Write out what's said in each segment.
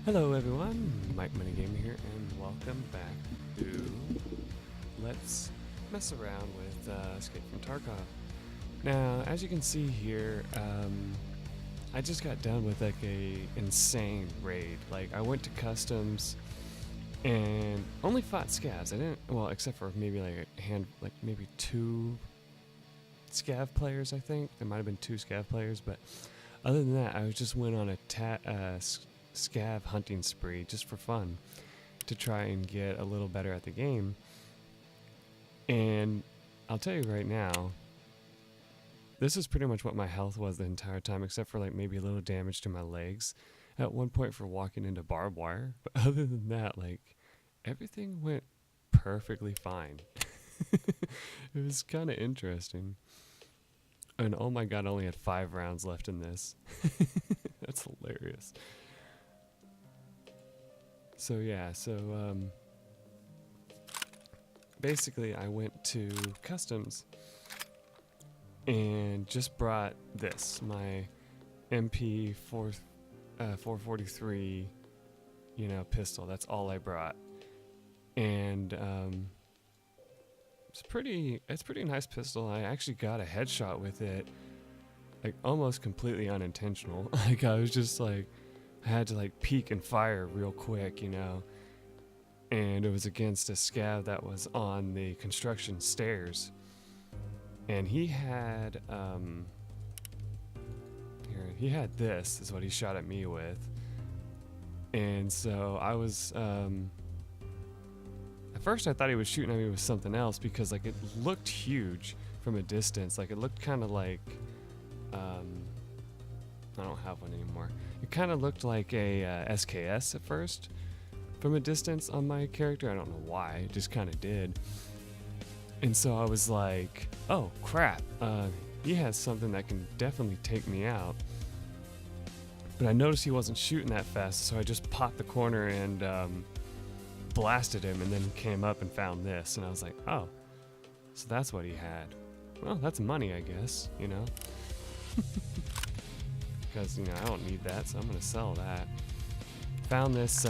Hello everyone, Mike Money Gamer here, and welcome back to Let's Mess Around with Escape from Tarkov. Now, as you can see here, I just got done with like a insane raid. Like, I went to customs and only fought scavs. I didn't, well, except for maybe like a hand, like maybe two scav players. I think there might have been two scav players, but other than that, I just went on a scav hunting spree just for fun to try and get a little better at the game. And I'll tell you right now, this is pretty much what my health was the entire time, except for like maybe a little damage to my legs at one point for walking into barbed wire. But other than that, like, everything went perfectly fine. It was kind of interesting. And oh my god, I only had 5 rounds left in this. That's hilarious. So yeah, basically I went to customs and just brought this, my MP 443, pistol. That's all I brought. And it's pretty nice pistol. I actually got a headshot with it, like almost completely unintentional. Like, I was just like, I had to like peek and fire real quick, and it was against a scav that was on the construction stairs, and he had this is what he shot at me with. And so I was at first I thought he was shooting at me with something else, because like it looked huge from a distance. Like, it looked kind of like I don't have one anymore. It kind of looked like a SKS at first from a distance on my character. I don't know why, it just kind of did. And so I was like, oh crap, he has something that can definitely take me out. But I noticed he wasn't shooting that fast, so I just popped the corner and blasted him, and then came up and found this, and I was like, oh, so that's what he had. Well, that's money, I guess, because I don't need that, so I'm gonna sell that. Found this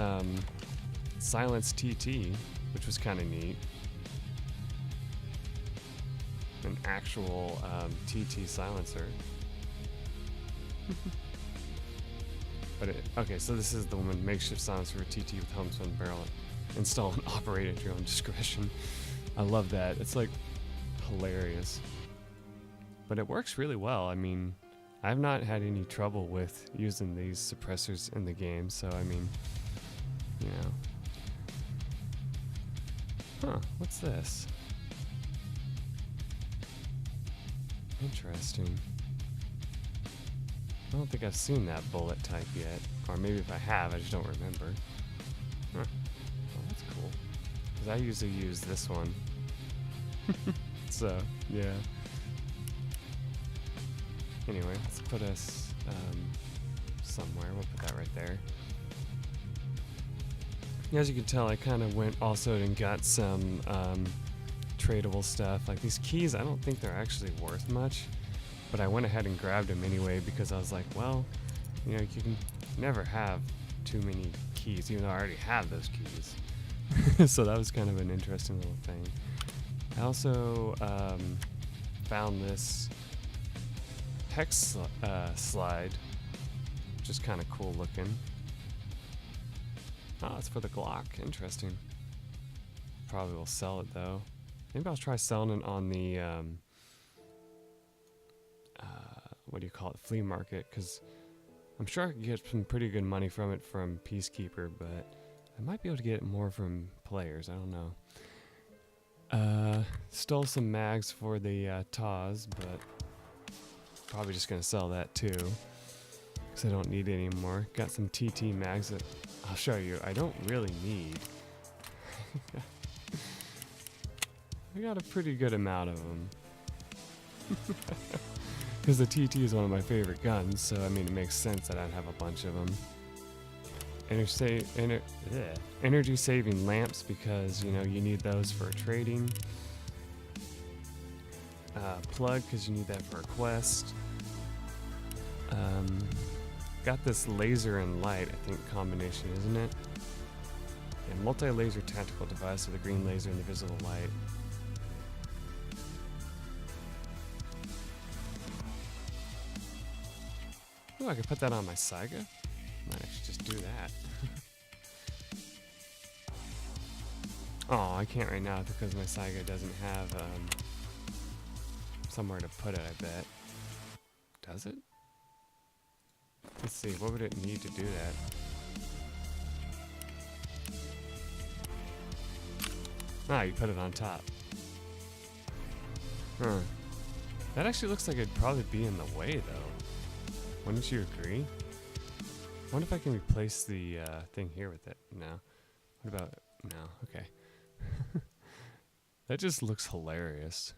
silenced TT, which was kind of neat. An actual TT silencer. Okay, so this is the one, makeshift silencer for TT with homespun barrel. Install and operate at your own discretion. I love that. It's like hilarious. But it works really well. I mean, I've not had any trouble with using these suppressors in the game, so I mean, Huh, what's this? Interesting. I don't think I've seen that bullet type yet. Or maybe if I have, I just don't remember. Huh. Well, that's cool. Because I usually use this one. So, yeah. Anyway, let's put us somewhere. We'll put that right there. As you can tell, I kind of went also and got some tradable stuff. Like these keys, I don't think they're actually worth much, but I went ahead and grabbed them anyway, because I was like, well, you can never have too many keys, even though I already have those keys. So that was kind of an interesting little thing. I also found this hex slide, which is kind of cool looking. Oh, it's for the Glock. Interesting. Probably will sell it though. Maybe I'll try selling it on the what do you call it, flea market, because I'm sure I could get some pretty good money from it from Peacekeeper, but I might be able to get more from players. I don't know. Stole some mags for the TAWs, but probably just gonna sell that too, because I don't need it anymore. Got some TT mags that I'll show you I don't really need. I got a pretty good amount of them. Because the TT is one of my favorite guns, so I mean it makes sense that I'd have a bunch of them. Energy saving lamps, because you need those for trading. Plug, because you need that for a quest. got this laser and light, I think, combination, isn't it? Yeah, multi-laser tactical device with a green laser and the visible light. Oh, I could put that on my Saiga? Might actually just do that. Oh, I can't right now because my Saiga doesn't have somewhere to put it, I bet. Does it? Let's see, what would it need to do that? Ah, you put it on top. Huh. That actually looks like it'd probably be in the way, though. Wouldn't you agree? I wonder if I can replace the thing here with it. No. What about... No, okay. That just looks hilarious.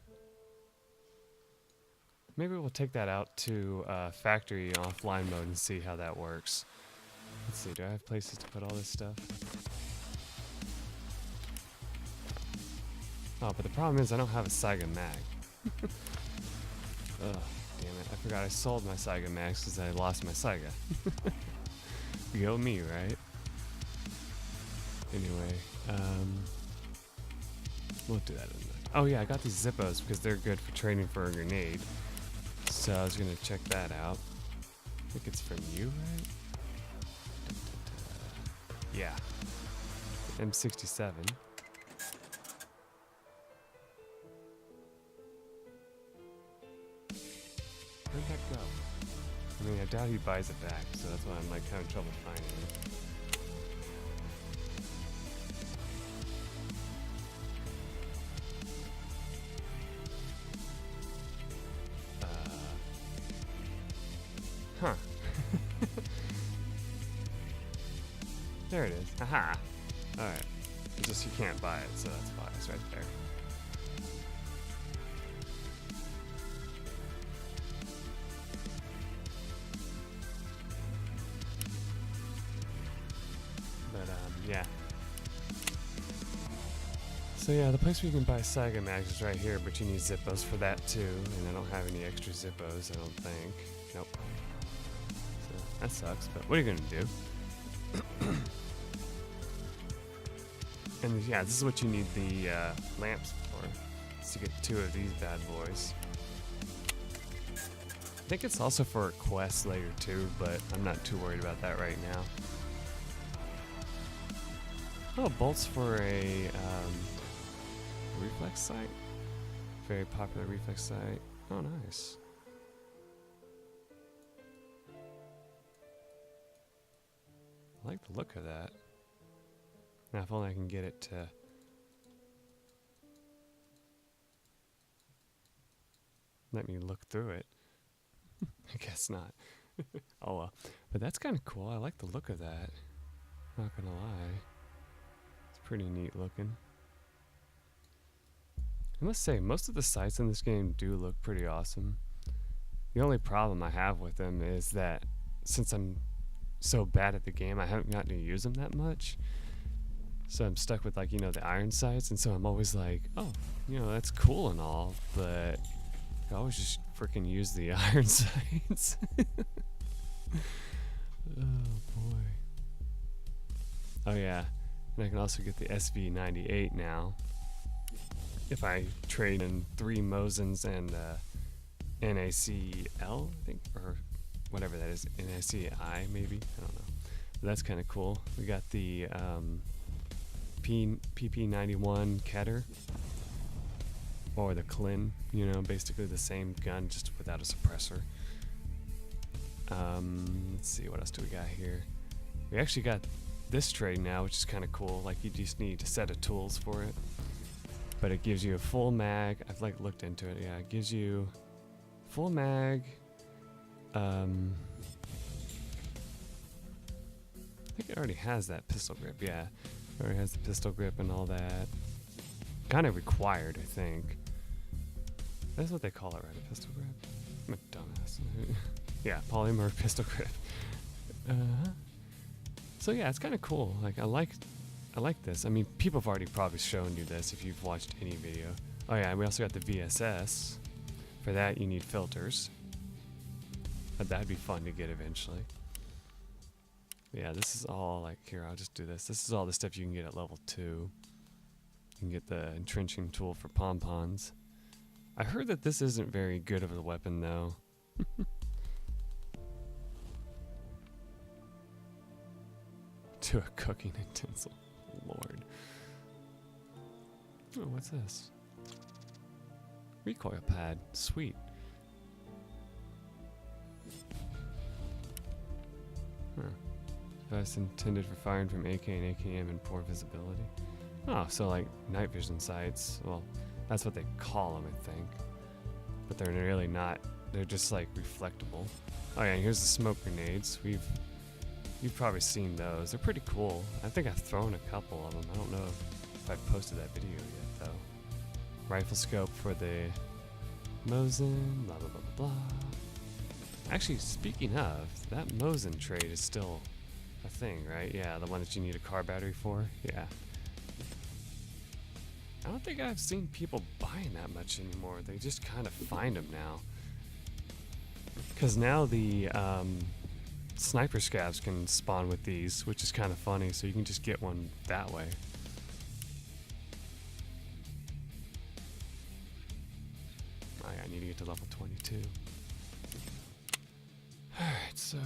Maybe we'll take that out to factory offline mode and see how that works. Let's see, do I have places to put all this stuff? Oh, but the problem is I don't have a Saiga mag. Ugh, damn it. I forgot I sold my Saiga mags because I lost my Saiga. Go me, right? Anyway, we'll do that in a minute. Oh yeah, I got these Zippos because they're good for training for a grenade. So I was gonna check that out. I think it's from you, right? Yeah. M67. Where'd that go? I mean, I doubt he buys it back, so that's why I'm like having trouble finding it. Huh. There it is. Aha. Alright. It's just you can't buy it, so that's why it's right there. But, yeah. So yeah, the place where you can buy Saiga mags is right here, but you need Zippos for that too, and I don't have any extra Zippos, I don't think. Nope. So that sucks, but what are you gonna do? And yeah, this is what you need the lamps for, is to get 2 of these bad boys. I think it's also for a quest later too, but I'm not too worried about that right now. Oh, bolts for a reflex sight. Very popular reflex sight. Oh, nice. I like the look of that. Now, if only I can get it to... let me look through it. I guess not. Oh well. But that's kind of cool. I like the look of that. Not gonna lie. It's pretty neat looking. I must say, most of the sights in this game do look pretty awesome. The only problem I have with them is that since I'm so bad at the game, I haven't gotten to use them that much. So I'm stuck with, like, you know, the iron sights, and so I'm always like, oh, you know, that's cool and all, but I always just freaking use the iron sights. Oh boy. Oh yeah, and I can also get the SV98 now. If I trade in 3 Mosins and NACL, I think, or whatever that is, NACI maybe, I don't know. But that's kind of cool. We got the PP91 Keter, or the Klin, you know, basically the same gun, just without a suppressor. Let's see, what else do we got here? We actually got this trade now, which is kind of cool. Like, you just need a set of tools for it. But it gives you a full mag. I've like looked into it. Yeah, it gives you full mag. I think it already has that pistol grip. Yeah, it already has the pistol grip and all that. Kind of required, I think. That's what they call it, right? A pistol grip? I'm a dumbass. Yeah, polymer pistol grip. So yeah, it's kind of cool. Like, I like this. I mean, people have already probably shown you this if you've watched any video. Oh yeah, and we also got the VSS. For that, you need filters. But that'd be fun to get eventually. Yeah, this is all like, here, I'll just do this. This is all the stuff you can get at level 2. You can get the entrenching tool for pompons. I heard that this isn't very good of a weapon though. To a cooking utensil. Lord. Oh, what's this? Recoil pad. Sweet. Huh. Device intended for firing from AK and AKM in poor visibility. Oh, so like night vision sights. Well, that's what they call them, I think. But they're really not. They're just like reflectable. Oh yeah, and here's the smoke grenades. You've probably seen those. They're pretty cool. I think I've thrown a couple of them. I don't know if I've posted that video yet though. Rifle scope for the Mosin, blah blah blah blah blah. Actually, speaking of, that Mosin trade is still a thing, right? Yeah, the one that you need a car battery for. Yeah. I don't think I've seen people buying that much anymore. They just kind of find them now. Because now the sniper scavs can spawn with these, which is kind of funny, so you can just get one that way. Oh yeah, I need to get to level 22. Alright, so,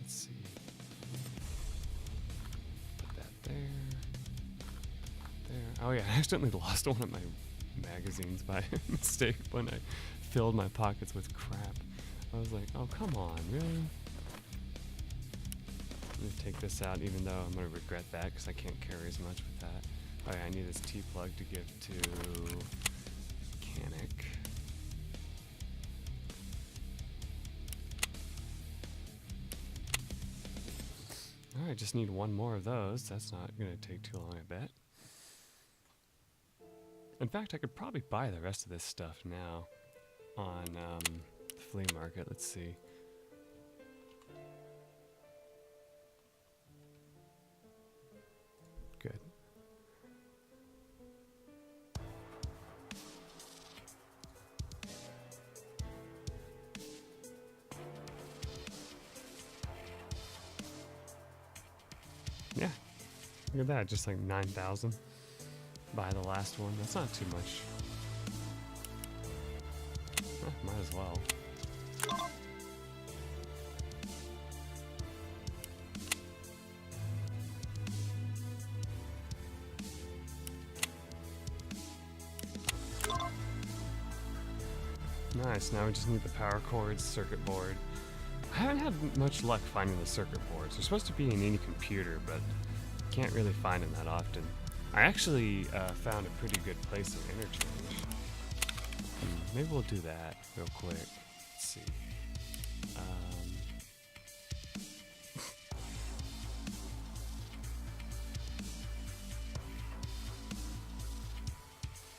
let's see. Put that there. There. Oh yeah, I accidentally lost one of my magazines by mistake when I filled my pockets with crap. I was like, oh come on, really? I'm gonna take this out even though I'm gonna regret that because I can't carry as much with that. Oh yeah, I need this T-plug to give to mechanic. Alright, just need one more of those. That's not gonna take too long, I bet. In fact, I could probably buy the rest of this stuff now on the flea market. Let's see. Good. Yeah. Look at that, just like 9,000. Buy the last one. That's not too much. Might as well. Nice, now we just need the power cords, circuit board. I haven't had much luck finding the circuit boards. They're supposed to be in any computer, but can't really find them that often. I actually found a pretty good place of interchange. Maybe we'll do that real quick. Let's see.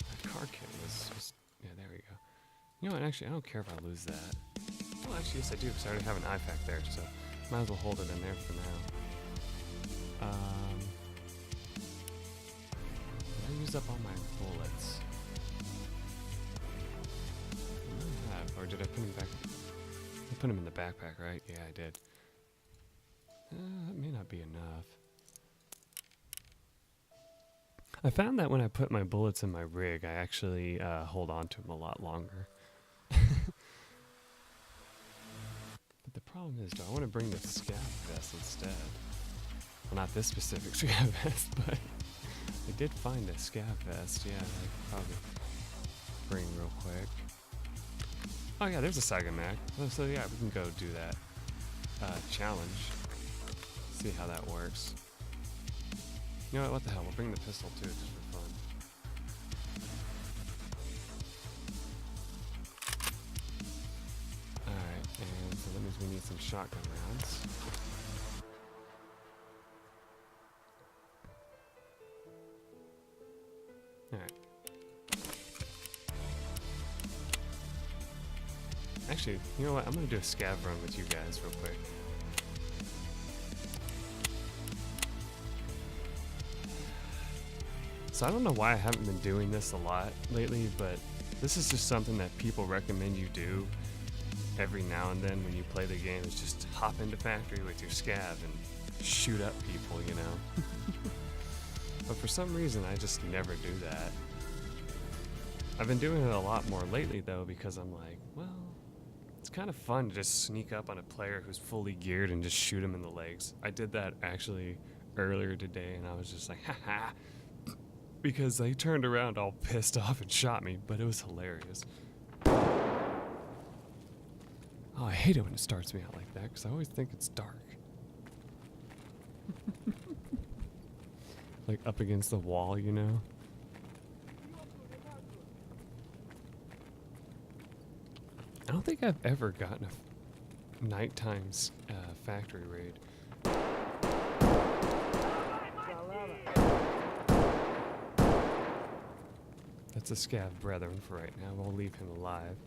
That car kit was, yeah, there we go. You know what, actually, I don't care if I lose that. Well, actually, yes I do, because I already have an IFAC there, so might as well hold it in there for now. I used up all my bullets. Or did I put them back? I put them in the backpack, right? Yeah, I did. That may not be enough. I found that when I put my bullets in my rig, I actually hold on to them a lot longer. But the problem is, do I want to bring the scav vest instead? Well, not this specific scav vest, but I did find a scav vest. Yeah, I could probably bring real quick. Oh yeah, there's a Saga Mac. Oh, so yeah, we can go do that challenge. See how that works. You know what the hell, we'll bring the pistol too, just for fun. Alright, and so that means we need some shotgun rounds. Alright. Actually, you know what? I'm gonna do a scav run with you guys real quick. So I don't know why I haven't been doing this a lot lately, but this is just something that people recommend you do. every now and then when you play the game is just hop into factory with your scav and shoot up people, you know. But for some reason, I just never do that. I've been doing it a lot more lately, though, because I'm like, well, it's kind of fun to just sneak up on a player who's fully geared and just shoot him in the legs. I did that actually earlier today, and I was just like, haha, because they turned around all pissed off and shot me, but it was hilarious. Oh, I hate it when it starts me out like that, because I always think it's dark. Like up against the wall, you know? I don't think I've ever gotten a nighttime factory raid. That's a scav brethren for right now. We'll leave him alive.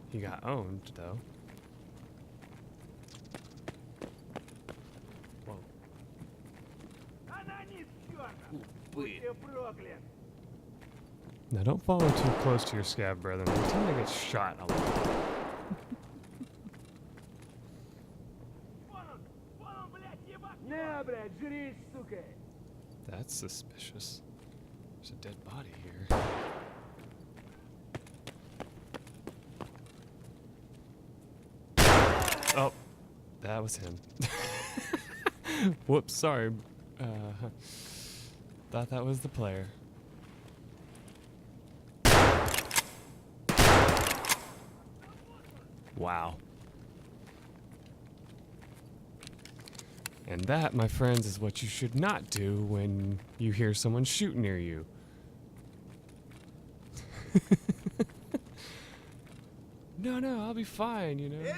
He got owned, though. Whoa. Now don't follow too close to your scav brethren. They tend to get shot a lot. That's suspicious. There's a dead body here. Oh, that was him. Whoops, sorry. Thought that was the player. Wow. And that, my friends, is what you should not do when you hear someone shoot near you. No, I'll be fine, you know. Yeah!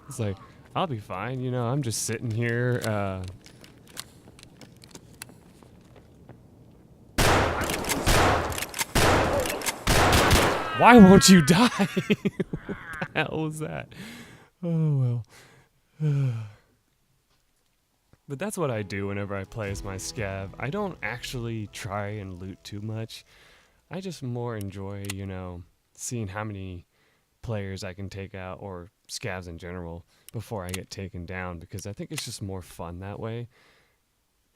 It's like, I'll be fine, you know, I'm just sitting here, Why won't you die? What the hell was that? Oh, well. But that's what I do whenever I play as my scav. I don't actually try and loot too much. I just more enjoy, you know, seeing how many players I can take out, or scavs in general, before I get taken down, because I think it's just more fun that way,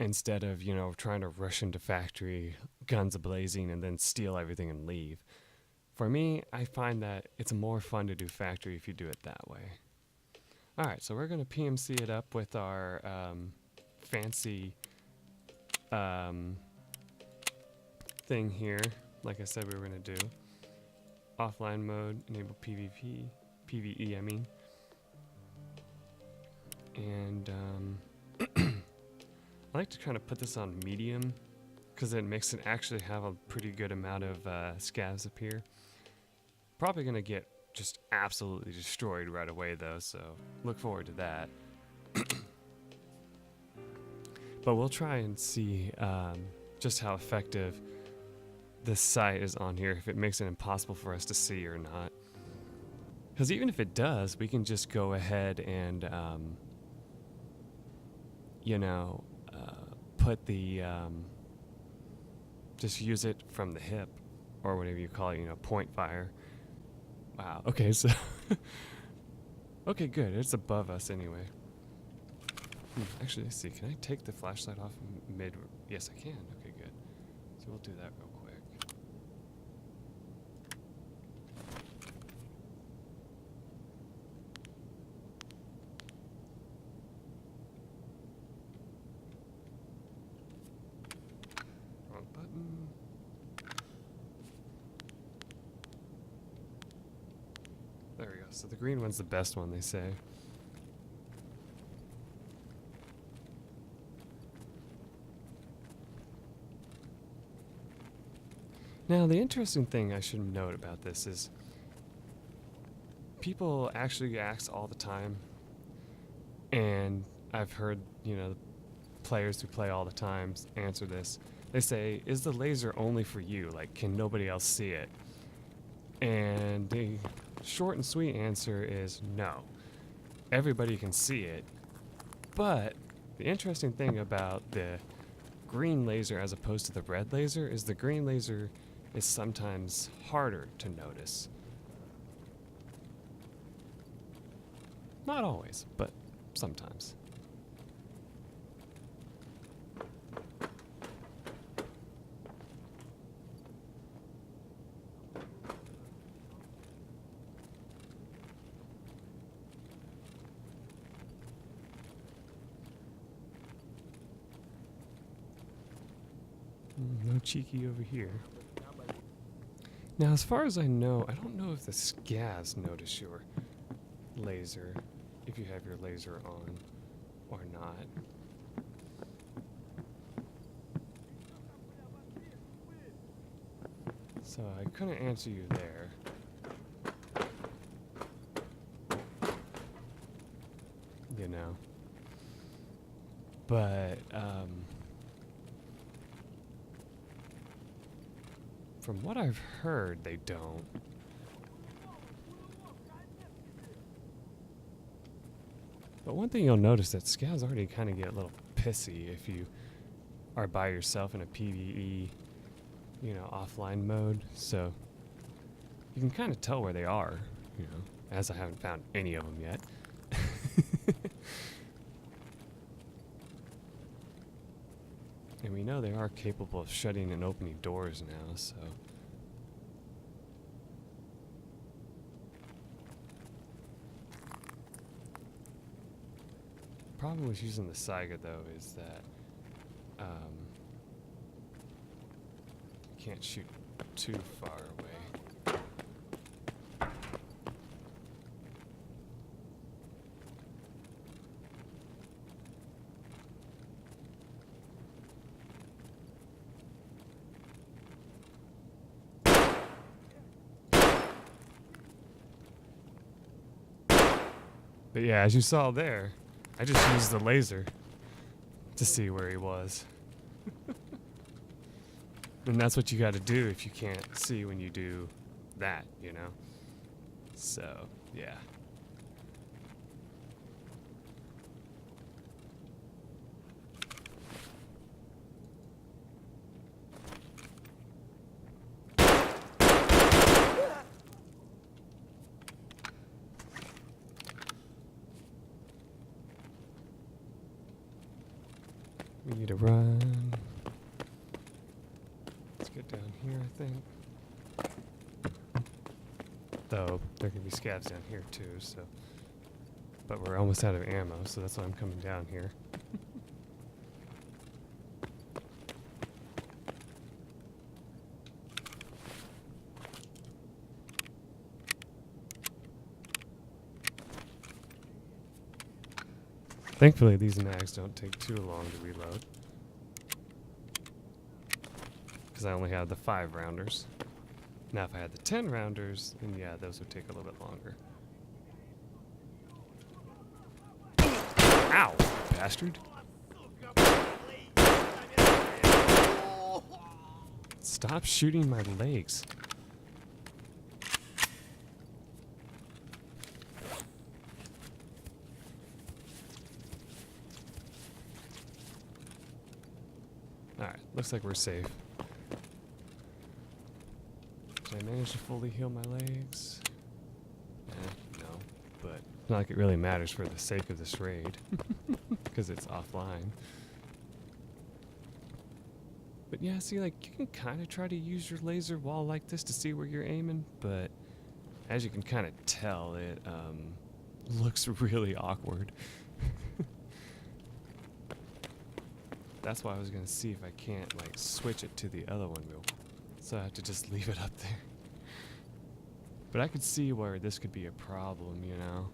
instead of, you know, trying to rush into factory, guns a-blazing, and then steal everything and leave. For me, I find that it's more fun to do factory if you do it that way. Alright, so we're going to PMC it up with our fancy thing here. Like I said we were going to do. Offline mode, enable PvP, PvE I mean. And I like to kind of put this on medium, because it makes it actually have a pretty good amount of scavs appear. Probably going to get just absolutely destroyed right away though, so look forward to that. But we'll try and see just how effective this sight is on here, if it makes it impossible for us to see or not. Because even if it does, we can just go ahead and, you know, put the, just use it from the hip, or whatever you call it, you know, point fire. Wow, okay, so, okay, good, it's above us anyway. Actually, let's see, can I take the flashlight off mid? Yes, I can, okay, good. So we'll do that real quick. Wrong button. There we go. So the green one's the best one, they say. Now, the interesting thing I should note about this is people actually ask all the time, and I've heard, you know, players who play all the time answer this. They say, is the laser only for you? Like, can nobody else see it? And the short and sweet answer is no. Everybody can see it. But the interesting thing about the green laser as opposed to the red laser is the green laser is sometimes harder to notice. Not always, but sometimes. No cheeky over here. Now, as far as I know, I don't know if the scavs notice your laser, if you have your laser on or not. So I couldn't answer you there. You know. But, from what I've heard, they don't. But one thing you'll notice that scavs already kind of get a little pissy if you are by yourself in a PvE, you know, offline mode. So you can kind of tell where they are, you know, as I haven't found any of them yet. And we know they are capable of shutting and opening doors now, so. Problem with using the Saiga though is that you can't shoot too far away. But yeah, as you saw there, I just used the laser to see where he was. And that's what you got to do if you can't see when you do that, you know? So, yeah. We need to run. Let's get down here, I think. Though, there can be scavs down here too, so. But we're almost out of ammo, so that's why I'm coming down here. Thankfully, these mags don't take too long to reload. Because I only have the 5 rounders. Now, if I had the 10 rounders, then yeah, those would take a little bit longer. Ow, bastard. Stop shooting my legs. Alright, looks like we're safe. Did I manage to fully heal my legs? No, but it's not like it really matters for the sake of this raid. Because it's offline. But yeah, see, like, you can kind of try to use your laser wall like this to see where you're aiming, but as you can kind of tell, it looks really awkward. That's why I was going to see if I can't, like, switch it to the other one real quick. So I have to just leave it up there. But I could see where this could be a problem, you know?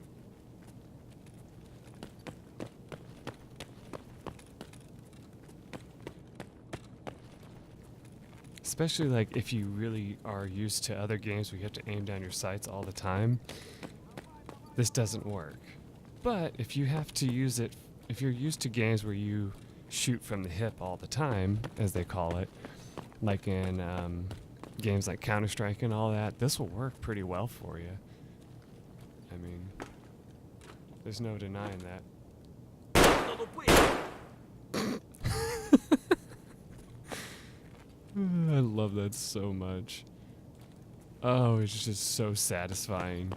Especially, like, if you really are used to other games where you have to aim down your sights all the time, this doesn't work. But if you have to use it, if you're used to games where you shoot from the hip all the time, as they call it, like in games like Counter-Strike and all that, this will work pretty well for you. I mean, there's no denying that. love that so much. Oh, it's just so satisfying.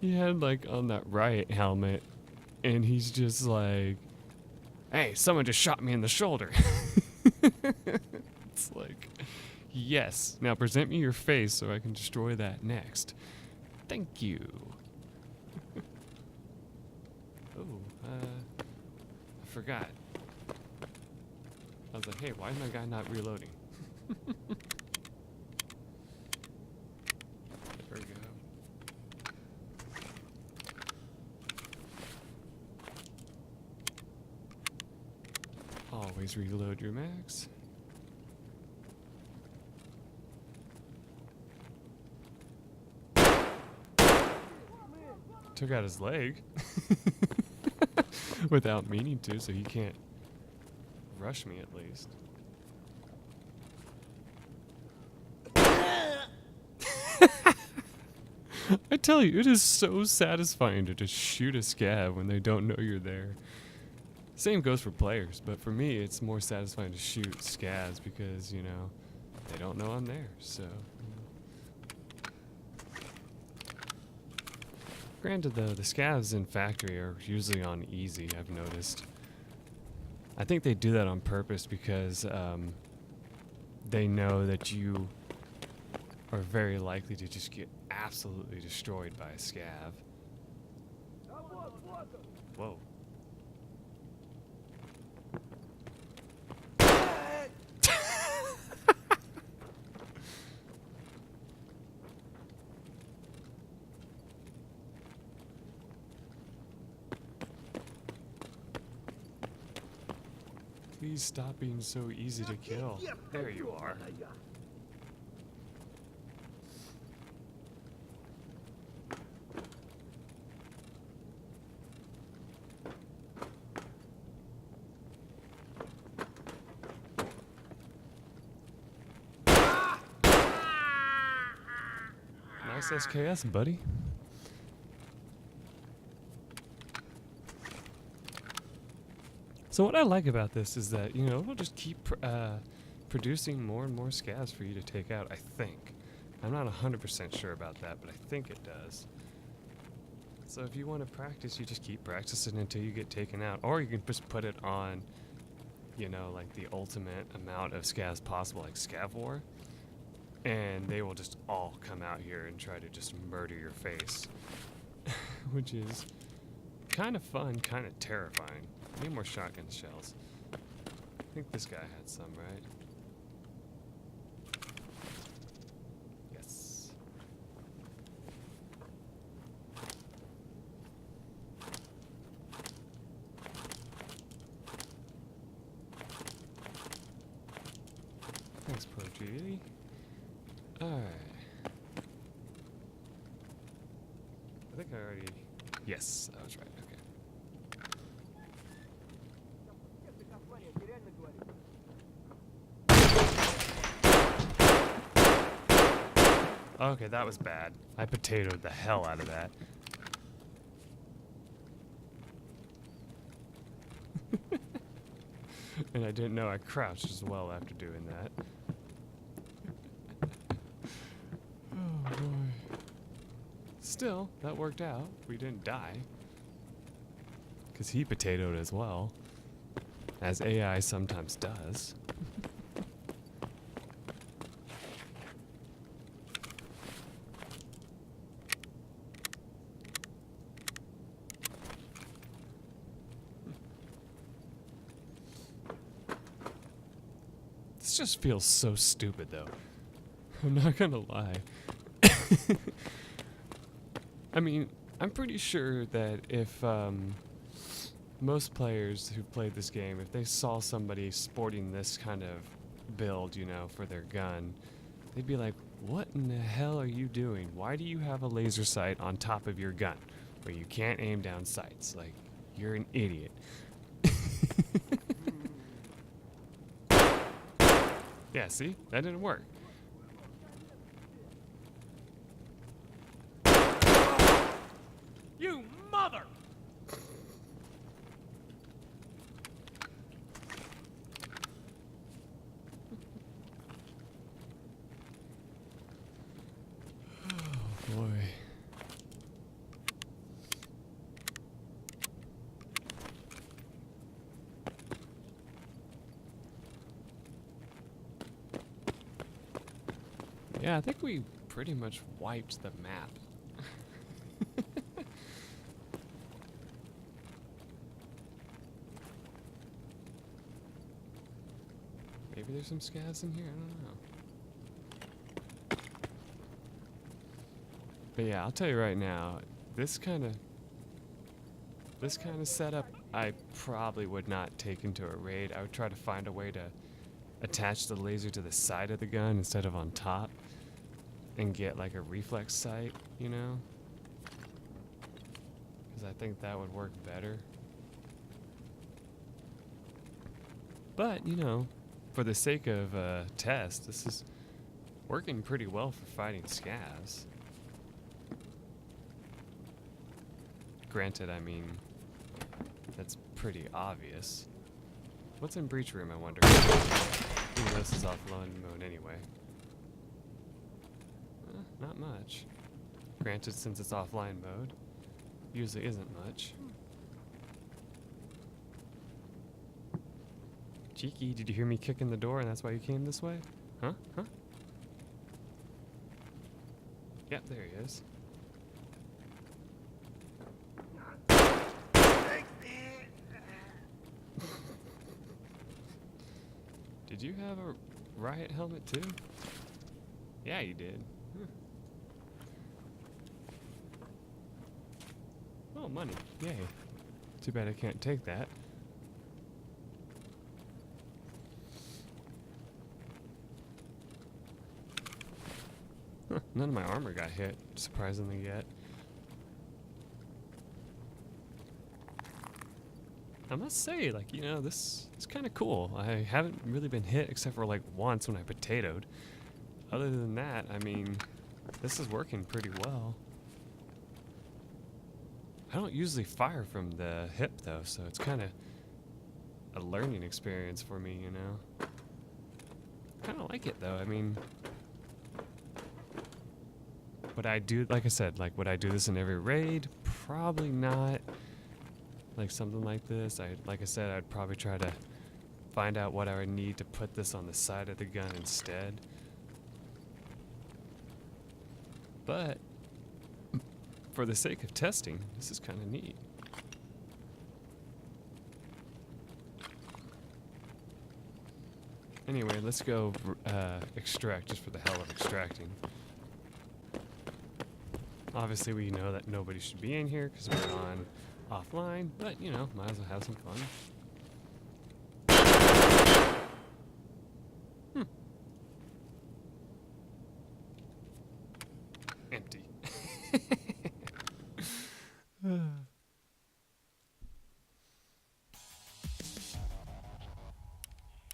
He had like on that riot helmet, and he's just like, hey, someone just shot me in the shoulder. It's like, yes, now present me your face so I can destroy that next. Thank you. Oh, I forgot. I was like, hey, why is my guy not reloading? There we go. Always reload your max. Took out his leg. Without meaning to, so he can't rush me at least. I tell you, it is so satisfying to just shoot a scav when they don't know you're there. Same goes for players, but for me, it's more satisfying to shoot scavs because, you know, they don't know I'm there, so. Granted, though, the scavs in factory are usually on easy, I've noticed. I think they do that on purpose because they know that you are very likely to just get absolutely destroyed by a scav. Whoa. Please stop being so easy to kill. There you are. Nice SKS, buddy. So what I like about this is that, you know, we'll just keep producing more and more scavs for you to take out, I think. I'm not 100% sure about that, but I think it does. So if you want to practice, you just keep practicing until you get taken out. Or you can just put it on, you know, like the ultimate amount of scavs possible, like Scav War. And they will just all come out here and try to just murder your face. Which is kind of fun, kind of terrifying. Need more shotgun shells. I think this guy had some, right? Yes. Thanks, Pro G. Alright. I think I already... Yes, I was right. Okay. Okay, that was bad. I potatoed the hell out of that. And I didn't know I crouched as well after doing that. Oh boy. Still, that worked out. We didn't die. Because he potatoed as well. As AI sometimes does. This just feels so stupid, though. I'm not gonna lie. I mean, I'm pretty sure that if most players who played this game, if they saw somebody sporting this kind of build, you know, for their gun, they'd be like, what in the hell are you doing? Why do you have a laser sight on top of your gun where you can't aim down sights? Like, you're an idiot. Yeah, see? That didn't work. You mother! Yeah, I think we pretty much wiped the map. Maybe there's some scavs in here, I don't know. But yeah, I'll tell you right now, this kind of setup I probably would not take into a raid. I would try to find a way to attach the laser to the side of the gun instead of on top and get like a reflex sight, you know? Because I think that would work better. But, you know, for the sake of a test, this is working pretty well for fighting scavs. Granted, I mean, that's pretty obvious. What's in breach room, I wonder? Even though this is offline mode anyway. Not much. Granted, since it's offline mode, usually isn't much. Cheeky, did you hear me kicking the door and that's why you came this way? Huh? Huh? Yep, there he is. Did you have a riot helmet too? Yeah, you did. Huh. Oh, money. Yay. Too bad I can't take that. Huh, none of my armor got hit, surprisingly yet. I must say, like, you know, this is kind of cool. I haven't really been hit except for like once when I potatoed. Other than that, I mean, this is working pretty well. I don't usually fire from the hip though, so it's kind of a learning experience for me, you know. Kind of like it though. I mean, would I do, like I said, like would I do this in every raid? Probably not. Like something like this, like I said, I'd probably try to find out what I would need to put this on the side of the gun instead. But for the sake of testing, this is kind of neat. Anyway, let's go extract just for the hell of extracting. Obviously, we know that nobody should be in here because we're on offline, but you know, might as well have some fun. Empty.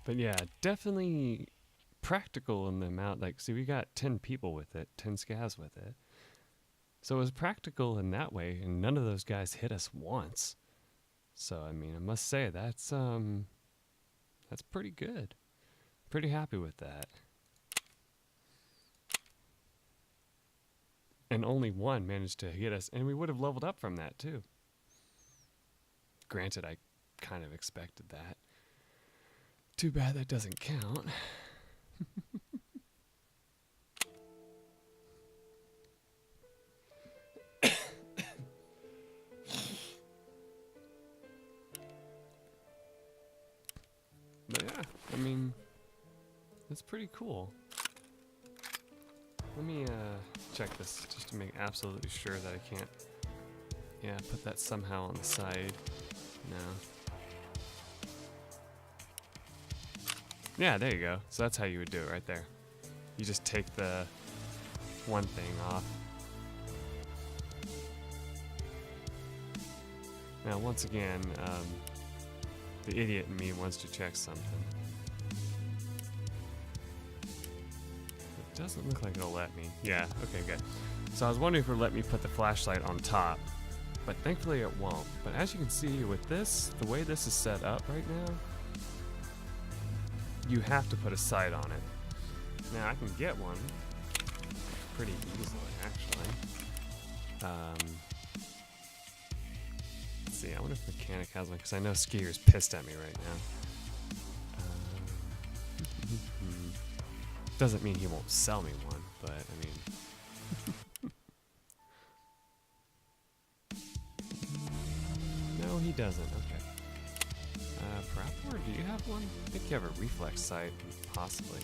But yeah, definitely practical in the amount, like, see, we got 10 people with it, 10 scavs with it. So it was practical in that way, and none of those guys hit us once. So, I mean, I must say, that's pretty good. Pretty happy with that. And only one managed to hit us, and we would have leveled up from that, too. Granted, I kind of expected that. Too bad that doesn't count. But yeah, I mean, that's pretty cool. Let me check this just to make absolutely sure that I can't, yeah, put that somehow on the side. No. Yeah, there you go. So that's how you would do it right there. You just take the one thing off. Now, once again, the idiot in me wants to check something. It doesn't look like it'll let me. Yeah, okay, good. So I was wondering if it would let me put the flashlight on top, but thankfully it won't. But as you can see with this, the way this is set up right now, you have to put a sight on it. Now I can get one pretty easily, actually. Let's see, I wonder if Mechanic has one, because I know Skier's pissed at me right now. Doesn't mean he won't sell me one, but but I mean... No, he doesn't. Okay. Prapor, do you have one? I think you have a reflex sight, possibly.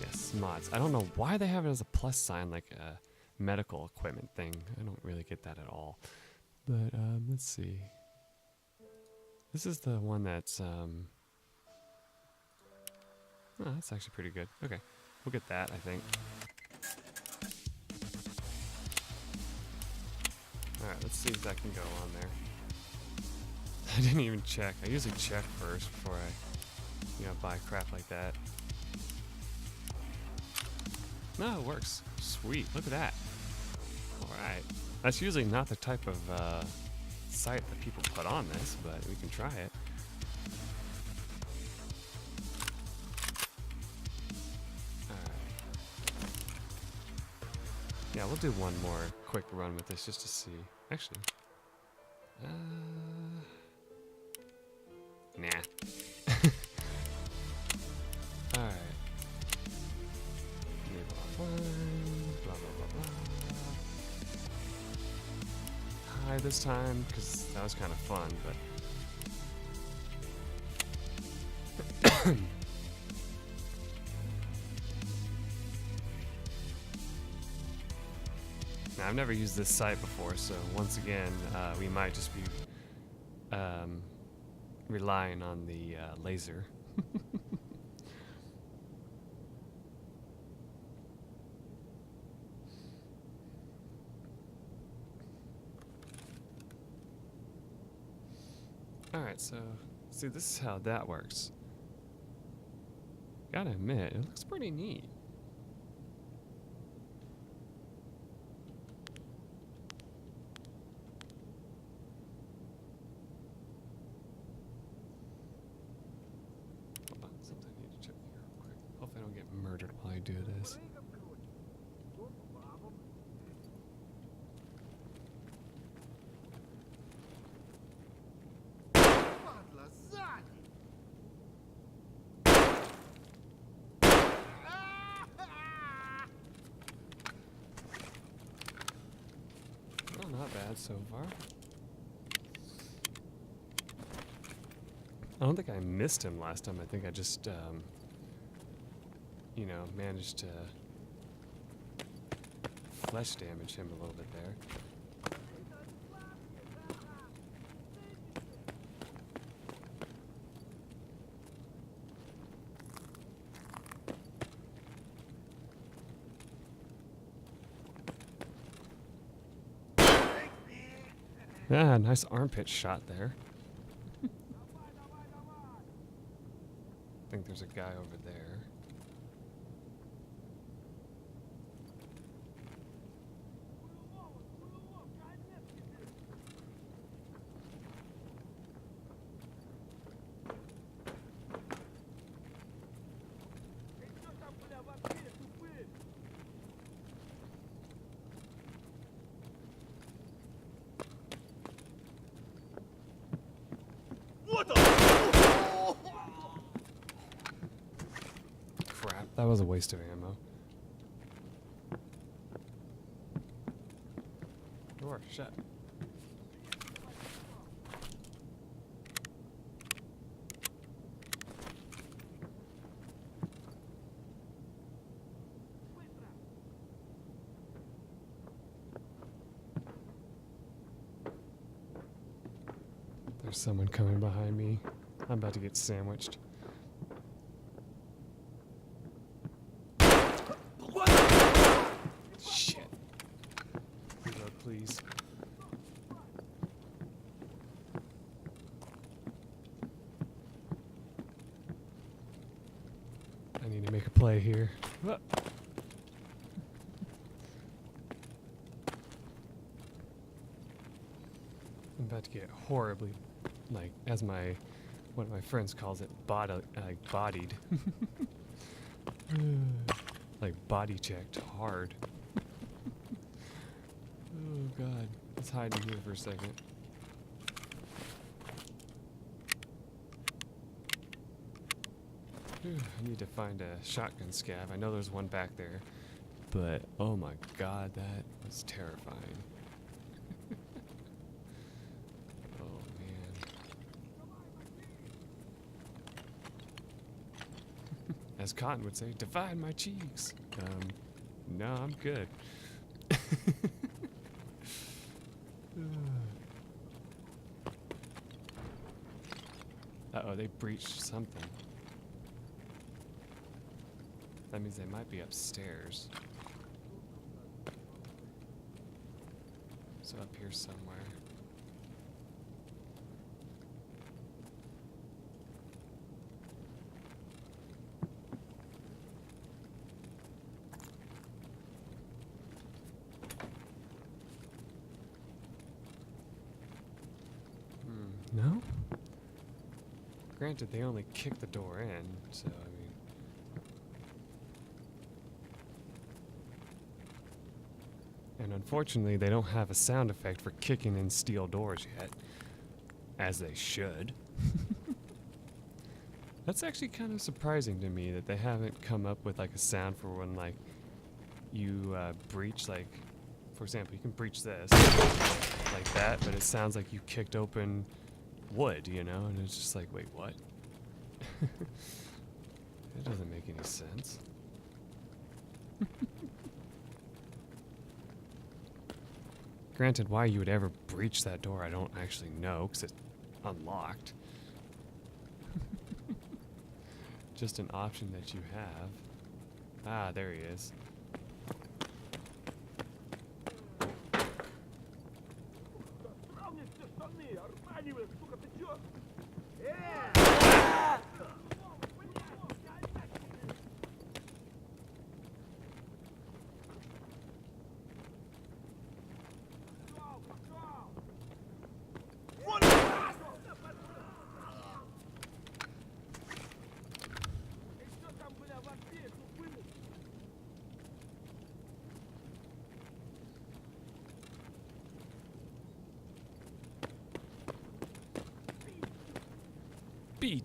Yes, mods. I don't know why they have it as a plus sign, like a medical equipment thing. I don't really get that at all. But let's see. This is the one that's oh, that's actually pretty good. Okay, we'll get that, I think. Alright, let's see if that can go on there. I didn't even check. I usually check first before I, you know, buy crap like that. No, it works. Sweet, look at that. Alright. That's usually not the type of sight that people put on this, but we can try it. Yeah, we'll do one more quick run with this just to see. Actually, nah. All right. Blah blah blah blah. High this time because that was kind of fun, but. Now, I've never used this sight before, so once again, we might just be relying on the laser. Alright, so, see, this is how that works. Gotta admit, it looks pretty neat. Hope I don't get murdered while I do this. Well, not bad so far. I don't think I missed him last time. I think I just you know, managed to flesh damage him a little bit there. Ah, nice armpit shot there. I think there's a guy over there. What the? Crap, that was a waste of ammo. Door shut. There's someone coming behind me. I'm about to get sandwiched. What? Shit. Reload, please. I need to make a play here. Ah. I'm about to get horribly, like, as one of my friends calls it, bodied. Like, body checked hard. Oh god. Let's hide in here for a second. Whew, I need to find a shotgun scav. I know there's one back there, but oh my god, that was terrifying. Oh man. As Cotton would say, divide my cheeks. No, I'm good. Uh-oh, they breached something. That means they might be upstairs. So up here somewhere. No? Granted, they only kicked the door in, so I mean... And unfortunately, they don't have a sound effect for kicking in steel doors yet. As they should. That's actually kind of surprising to me that they haven't come up with like a sound for when like you breach, like, for example, you can breach this like that, but it sounds like you kicked open wood, you know, and it's just like, wait, what? It doesn't make any sense. Granted, why you would ever breach that door, I don't actually know, because it's unlocked. Just an option that you have. Ah, there he is.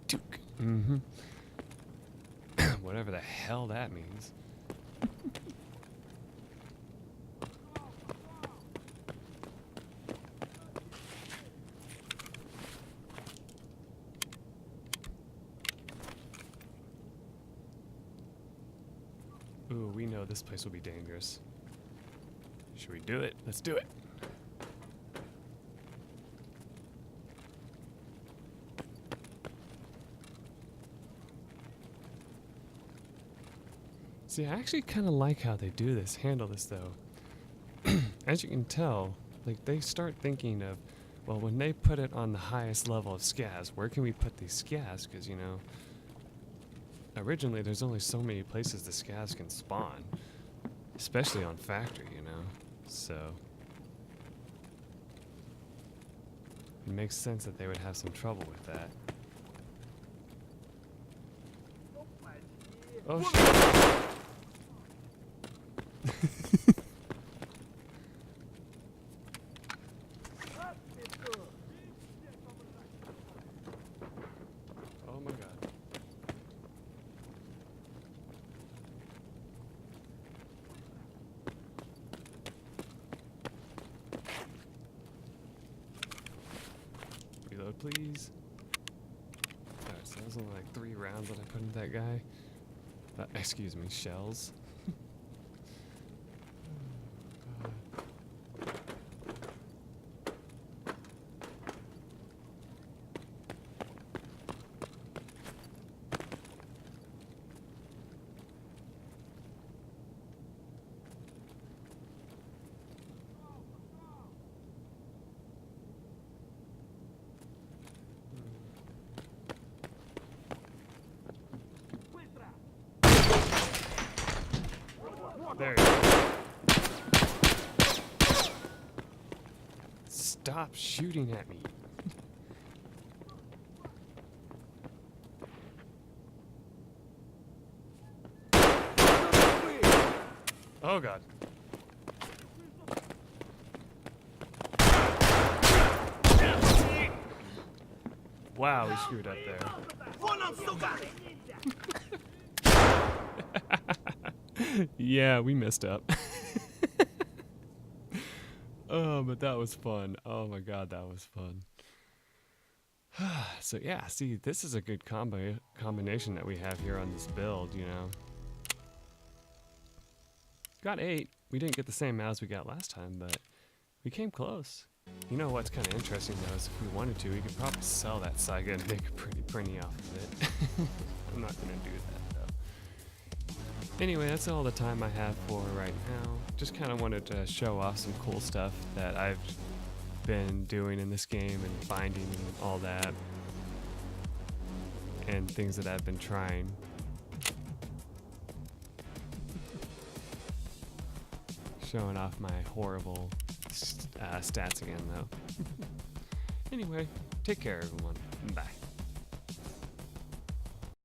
Took. Mm-hmm. Whatever the hell that means. Ooh, we know this place will be dangerous. Should we do it? Let's do it. See, I actually kind of like how they do this, handle this though. As you can tell, like they start thinking of, well, when they put it on the highest level of scavs, where can we put these scavs? Because, you know, originally there's only so many places the scavs can spawn, especially on factory, you know, so it makes sense that they would have some trouble with that. Oh shit. Oh my god. Reload, please. Alright, so that was only like 3 rounds that I put into that guy. Excuse me, shells. There you go. Stop shooting at me. Oh god. Wow, we screwed up there. Yeah, we messed up. Oh, but that was fun. Oh my god, that was fun. So yeah, see, this is a good combination that we have here on this build, you know. Got 8. We didn't get the same mouse we got last time, but we came close. You know what's kind of interesting though is if we wanted to, we could probably sell that Saiga and make a pretty penny off of it. I'm not gonna do that though. Anyway, that's all the time I have for right now. Just kind of wanted to show off some cool stuff that I've been doing in this game and finding and all that, and things that I've been trying. Showing off my horrible stats again though. Anyway, take care everyone. Bye.